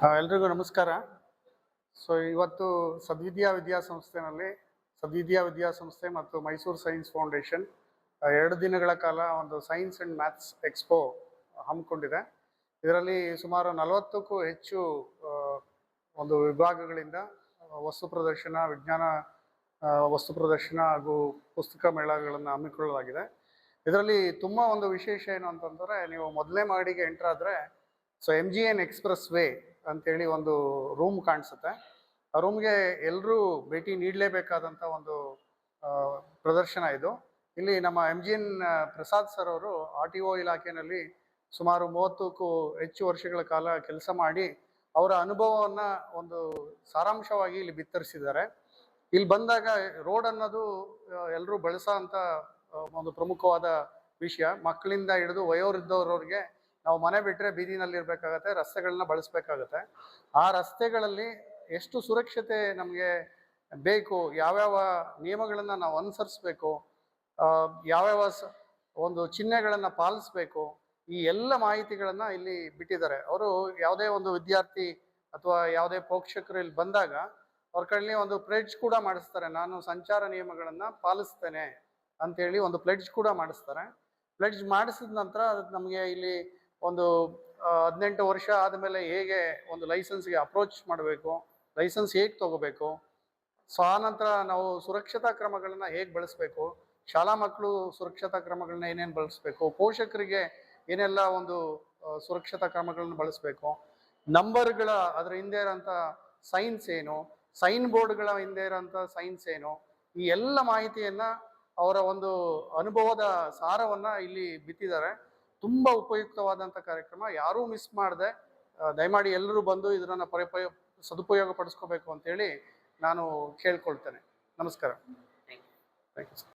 ಎಲ್ರಿಗೂ ನಮಸ್ಕಾರ. ಇವತ್ತು ಸದ್ವಿದ್ಯಾ ವಿದ್ಯಾಸಂಸ್ಥೆ ಮತ್ತು ಮೈಸೂರು ಸೈನ್ಸ್ ಫೌಂಡೇಶನ್ 2 ದಿನಗಳ ಕಾಲ ಒಂದು ಸೈನ್ಸ್ ಅಂಡ್ ಮ್ಯಾಥ್ಸ್ ಎಕ್ಸ್ಪೋ ಹಮ್ಮಿಕೊಂಡಿದೆ. ಇದರಲ್ಲಿ ಸುಮಾರು 40ಕ್ಕೂ ಹೆಚ್ಚು ಒಂದು ವಿಭಾಗಗಳಿಂದ ವಸ್ತು ಪ್ರದರ್ಶನ, ವಿಜ್ಞಾನ ವಸ್ತು ಪ್ರದರ್ಶನ ಹಾಗೂ ಪುಸ್ತಕ ಮೇಳಗಳನ್ನು ಹಮ್ಮಿಕೊಳ್ಳಲಾಗಿದೆ. ಇದರಲ್ಲಿ ತುಂಬ ಒಂದು ವಿಶೇಷ ಏನು ಅಂತಂದರೆ, ನೀವು ಮೊದಲನೇ ಮಹಡಿಗೆ ಎಂಟರ್ ಆದರೆ MGN ಎಕ್ಸ್‌ಪ್ರೆಸ್ ವೇ ಅಂತೇಳಿ ಒಂದು ರೂಮ್ ಕಾಣಿಸುತ್ತೆ. ಆ ರೂಮ್ಗೆ ಎಲ್ಲರೂ ಭೇಟಿ ನೀಡಲೇಬೇಕಾದಂಥ ಒಂದು ಪ್ರದರ್ಶನ ಇದು. ಇಲ್ಲಿ ನಮ್ಮ MGN ಪ್ರಸಾದ್ ಸರ್ ಅವರು RTO ಇಲಾಖೆಯಲ್ಲಿ ಸುಮಾರು 30ಕ್ಕೂ ಹೆಚ್ಚು ವರ್ಷಗಳ ಕಾಲ ಕೆಲಸ ಮಾಡಿ ಅವರ ಅನುಭವವನ್ನು ಒಂದು ಸಾರಾಂಶವಾಗಿ ಇಲ್ಲಿ ಬಿತ್ತರಿಸಿದ್ದಾರೆ. ಇಲ್ಲಿ ಬಂದಾಗ ರೋಡ್ ಅನ್ನೋದು ಎಲ್ಲರೂ ಬಳಸೋ ಅಂಥ ಒಂದು ಪ್ರಮುಖವಾದ ವಿಷಯ. ಮಕ್ಕಳಿಂದ ಹಿಡಿದು ವಯೋವೃದ್ಧರವರೆಗೆ ನಾವು ಮನೆ ಬಿಟ್ಟರೆ ಬೀದಿನಲ್ಲಿರಬೇಕಾಗತ್ತೆ, ರಸ್ತೆಗಳನ್ನ ಬಳಸಬೇಕಾಗತ್ತೆ. ಆ ರಸ್ತೆಗಳಲ್ಲಿ ಎಷ್ಟು ಸುರಕ್ಷತೆ ನಮಗೆ ಬೇಕು, ಯಾವ್ಯಾವ ನಿಯಮಗಳನ್ನು ನಾವು ಅನುಸರಿಸ್ಬೇಕು, ಯಾವ್ಯಾವ ಒಂದು ಚಿಹ್ನೆಗಳನ್ನು ಪಾಲಿಸ್ಬೇಕು, ಈ ಎಲ್ಲ ಮಾಹಿತಿಗಳನ್ನು ಇಲ್ಲಿ ಬಿಟ್ಟಿದ್ದಾರೆ. ಅವರು ಯಾವುದೇ ಒಂದು ವಿದ್ಯಾರ್ಥಿ ಅಥವಾ ಯಾವುದೇ ಪೋಷಕರು ಇಲ್ಲಿ ಬಂದಾಗ ಅವ್ರ ಕೈಲಿ ಒಂದು ಪ್ಲೆಡ್ಜ್ ಕೂಡ ಮಾಡಿಸ್ತಾರೆ. ನಾನು ಸಂಚಾರ ನಿಯಮಗಳನ್ನು ಪಾಲಿಸ್ತೇನೆ ಅಂತೇಳಿ ಒಂದು ಪ್ಲೆಡ್ಜ್ ಕೂಡ ಮಾಡಿಸ್ತಾರೆ. ಪ್ಲೆಡ್ಜ್ ಮಾಡಿಸಿದ ನಂತರ ನಮಗೆ ಇಲ್ಲಿ ಒಂದು 18 ವರ್ಷ ಆದಮೇಲೆ ಹೇಗೆ ಒಂದು ಲೈಸೆನ್ಸ್ಗೆ ಅಪ್ರೋಚ್ ಮಾಡಬೇಕು, ಲೈಸೆನ್ಸ್ ಹೇಗೆ ತೊಗೋಬೇಕು, ಆನಂತರ ನಾವು ಸುರಕ್ಷತಾ ಕ್ರಮಗಳನ್ನು ಹೇಗೆ ಬಳಸಬೇಕು, ಶಾಲಾ ಮಕ್ಕಳು ಸುರಕ್ಷತಾ ಕ್ರಮಗಳನ್ನ ಏನೇನು ಬಳಸಬೇಕು, ಪೋಷಕರಿಗೆ ಏನೆಲ್ಲ ಒಂದು ಸುರಕ್ಷತಾ ಕ್ರಮಗಳನ್ನು ಬಳಸಬೇಕು, ನಂಬರ್ಗಳ ಅದರ ಹಿಂದೆ ಇರೋಂಥ ಸೈನ್ಸ್ ಏನು, ಸೈನ್ ಬೋರ್ಡ್ಗಳ ಹಿಂದೆ ಇರೋಂಥ ಸೈನ್ಸ್ ಏನು, ಈ ಎಲ್ಲ ಮಾಹಿತಿಯನ್ನು ಅವರ ಒಂದು ಅನುಭವದ ಸಾರವನ್ನು ಇಲ್ಲಿ ಬಿತ್ತಿದ್ದಾರೆ. ತುಂಬ ಉಪಯುಕ್ತವಾದಂಥ ಕಾರ್ಯಕ್ರಮ. ಯಾರೂ ಮಿಸ್ ಮಾಡದೆ ದಯಮಾಡಿ ಎಲ್ಲರೂ ಬಂದು ಇದನ್ನು ಸದುಪಯೋಗ ಪಡಿಸ್ಕೋಬೇಕು ಅಂತೇಳಿ ನಾನು ಕೇಳ್ಕೊಳ್ತೇನೆ. ನಮಸ್ಕಾರ. Thank you sir.